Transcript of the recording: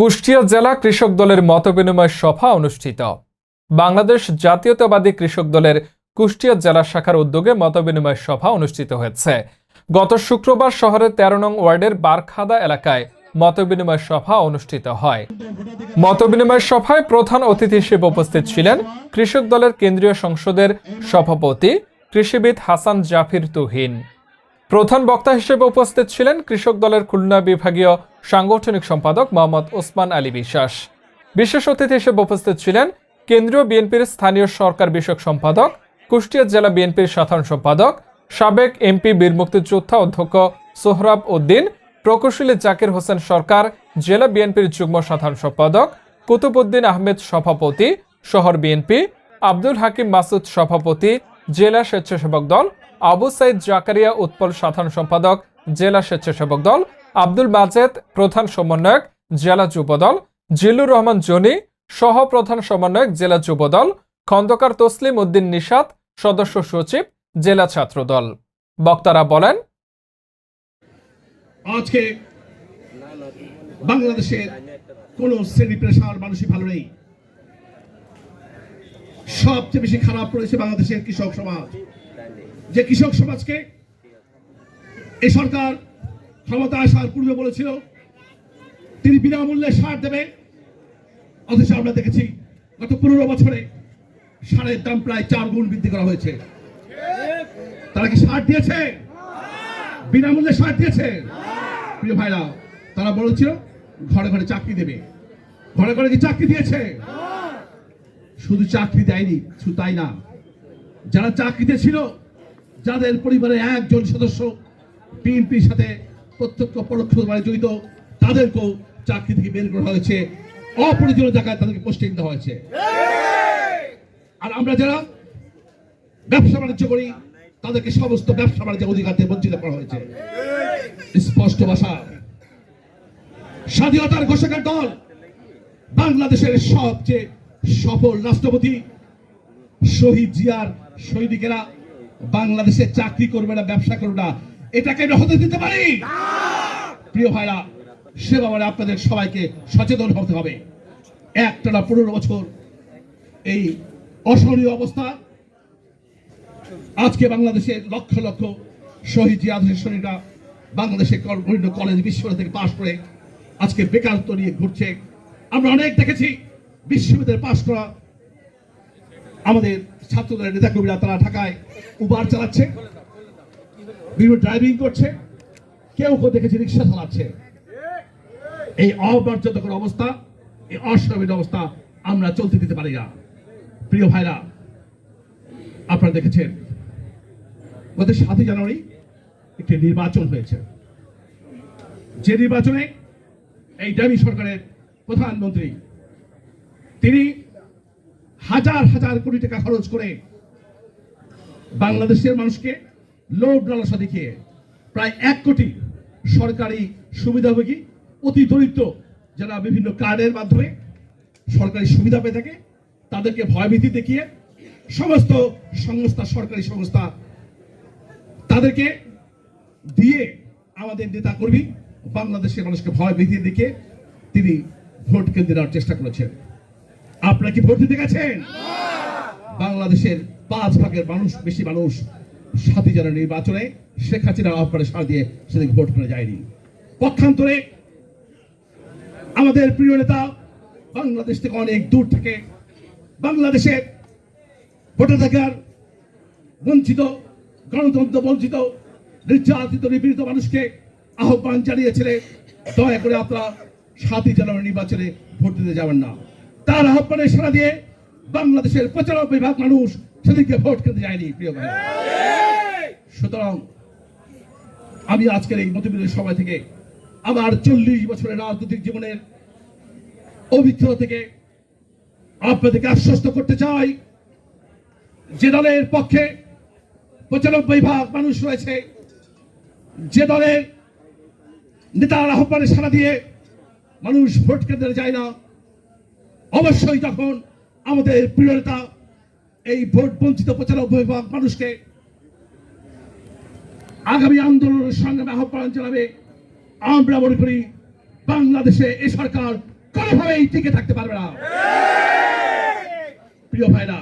কুষ্টিয়া জেলা কৃষক দলের মতবিনিময় সভা অনুষ্ঠিত। বাংলাদেশ জাতীয়তাবাদী কৃষক দলের কুষ্টিয়া জেলা শাখার উদ্যোগে মতবিনিময় সভা অনুষ্ঠিত হয়েছে। গত শুক্রবার শহরের ১৩ নং ওয়ার্ডের বারখাদা এলাকায় মতবিনিময় সভা অনুষ্ঠিত হয়। মতবিনিময় সভায় প্রধান অতিথি হিসেবে উপস্থিত ছিলেন কৃষক দলের কেন্দ্রীয় সংসদের সভাপতি কৃষিবিদ হাসান জাফির তুহিন। প্রধান বক্তা হিসেবে উপস্থিত ছিলেন কৃষক দলের খুলনা বিভাগীয় সাংগঠনিক সম্পাদক মোহাম্মদ ওসমান আলী বিশ্বাস। বিশেষ অতিথি হিসেবে উপস্থিত ছিলেন কেন্দ্রীয় বিএনপির স্থানীয় সরকার বিষয়ক সম্পাদক, কুষ্টিয়া জেলা বিএনপির সাধারণ সম্পাদক, সাবেক এমপি বীর মুক্তিযোদ্ধা অধ্যক্ষ সোহরাব উদ্দিন, প্রকৌশলী জাকির হোসেন সরকার, জেলা বিএনপির যুগ্ম সাধারণ সম্পাদক, কুতুবউদ্দিন আহমেদ সভাপতি, শহর বিএনপি, আব্দুল হাকিম মাসুদ সভাপতি, জেলা স্বেচ্ছাসেবক দল, আবু সাইদ জাকারিয়া উৎপল সাধারণ সম্পাদক, জেলা স্বেচ্ছাসেবক দল, আব্দুল মাজেদ প্রধান সমন্বয়ক, জেলা যুবদল, জিল্লুর রহমান জনি সহ প্রধান সমন্বয়ক, জেলা যুবদল, খন্দকার তসলিম উদ্দিন নিশাত সদস্য সচিব, জেলা ছাত্রদল। বক্তারা বলেন, আজকে বাংলাদেশের কোন শ্রেণী পেশার মানুষই ভালো নেই। সবচেয়ে বেশি খারাপ করেছে বাংলাদেশের কৃষক সমাজ। যে কৃষক সমাজকে এই সরকার ক্ষমতা আসার পূর্বে বলেছিল তিনি বিনামূল্যে সার দেবে, অথচ আমরা দেখেছি গত 15 বছরে সারের দাম প্রায় 4 গুণ বৃদ্ধি করা হয়েছে। তারা কি সার দিয়েছে? বিনামূল্যে সার দিয়েছে? প্রিয় ভাইরা, তারা বলেছিল ঘরে ঘরে চাকরি দেবে। ঘরে ঘরে কি চাকরি দিয়েছে? শুধু চাকরি দেয়নি, শুধু তাই না, যারা চাকরিতে ছিল, যাদের পরিবারে একজন সদস্য বিএনপির সাথে প্রত্যক্ষ পরোক্ষভাবে জড়িত, তাদেরকেও চাকরি থেকে বের করা হয়েছে, অপ্রয়োজনীয় জায়গায় তাদেরকে পোস্টিং দেওয়া হয়েছে। আর আমরা যারা ব্যবসা বাণিজ্য করি, তাদেরকে সমস্ত ব্যবসা বাণিজ্য অধিকার থেকে বঞ্চিত করা হয়েছে। স্পষ্ট ভাষা, স্বাধীনতার ঘোষকের দল বাংলাদেশের সবচেয়ে সফল রাষ্ট্রপতি শহীদ জিয়ার সৈনিকেরা বাংলাদেশে চাকরি করবে না, ব্যবসা করবে না, এটাকে হতে দিতে পারি? প্রিয় ভাইরা, সে ব্যাপারে আপনাদের সবাইকে সচেতন হতে হবে। একটানা 15 বছর এই অসহনীয় অবস্থা, আজকে বাংলাদেশের লক্ষ লক্ষ শহীদ জিয়া সৈনিকরা বাংলাদেশের বিভিন্ন কলেজ বিশ্ববিদ্যালয় থেকে পাশ করে আজকে বেকারত্ব নিয়ে ঘুরছে। আমরা অনেক দেখেছি বিশ্ববিদ্যালয়ে পাশ করা আমাদের ছাত্রদের নেতাকর্মীরা, তারা ঢাকায় উবার চালাচ্ছে, বিভিন্ন ড্রাইভিং করছে, কেউ কেউ দেখেছি রিক্সা চালাচ্ছে। এই অমর্যাদাকর অবস্থা, এই অস্বাভাবিক অবস্থা আমরা চলতে দিতে পারি না। প্রিয় ভাইরা, আপনারা দেখেছেন গত 7 জানুয়ারি একটি নির্বাচন হয়েছে, যে নির্বাচনে এই ডামি সরকারের প্রধানমন্ত্রী তিনি হাজার হাজার কোটি টাকা খরচ করে বাংলাদেশের মানুষকে লোভ লালসা দেখিয়ে প্রায় 1 কোটি সরকারি সুবিধাভোগী অতি দরিদ্র যারা বিভিন্ন কার্ডের মাধ্যমে সরকারি সুবিধা পেয়ে থাকে, তাদেরকে ভয়ভীতি দেখিয়ে সমস্ত সংস্থা, সরকারি সংস্থা, তাদেরকে দিয়ে আমাদের নেতা কর্মী বাংলাদেশের মানুষকে ভয়ভীতি দেখিয়ে তিনি ভোট কেন্দ্রে নেওয়ার চেষ্টা করেছেন। আপনারা কি ভোট দিতে গেছেন? বাংলাদেশের 5 ভাগের বেশি মানুষ 7 জানুয়ারি নির্বাচনে শেখ হাসিনার আহ্বানে সাড়া দিয়ে সেদিন ভোট করে যায়নি। পক্ষান্তরে আমাদের প্রিয় নেতা বাংলাদেশ থেকে অনেক দূর থেকে বাংলাদেশের ভোটাধিকার বঞ্চিত, গণতন্ত্র বঞ্চিত, নির্যাতিত, নিপীড়িত মানুষকে আহ্বান জানিয়েছিলেন, দয়া করে আপনারা 7 জানুয়ারি নির্বাচনে ভোট দিতে যাবেন না। তার আহ্বানে সাড়া দিয়ে বাংলাদেশের 95% মানুষ সেদিকে ভোট কেন্দ্রে যায়নি। প্রিয় ভাই, সুতরাং আমি আজকের এই মতবিনিময় সভা থেকে আমার 40 বছরের রাজনৈতিক জীবনের অভিজ্ঞতা থেকে আপনাদেরকে আশ্বস্ত করতে চাই, যে দলের পক্ষে 95% মানুষ রয়েছে, যে দলের নেতার আহ্বানে সাড়া দিয়ে মানুষ ভোট কেন্দ্রে যায় না, অবশ্যই যখন আমাদের প্রিয় নেতা এই ভোট বঞ্চিত 95% মানুষকে আগামী আন্দোলনের সংগ্রামে আহ্বান জানাবে, আমরা মনে করি বাংলাদেশে এই সরকার কোনোভাবেই টিকে থাকতে পারবে না। প্রিয় ভাইরা,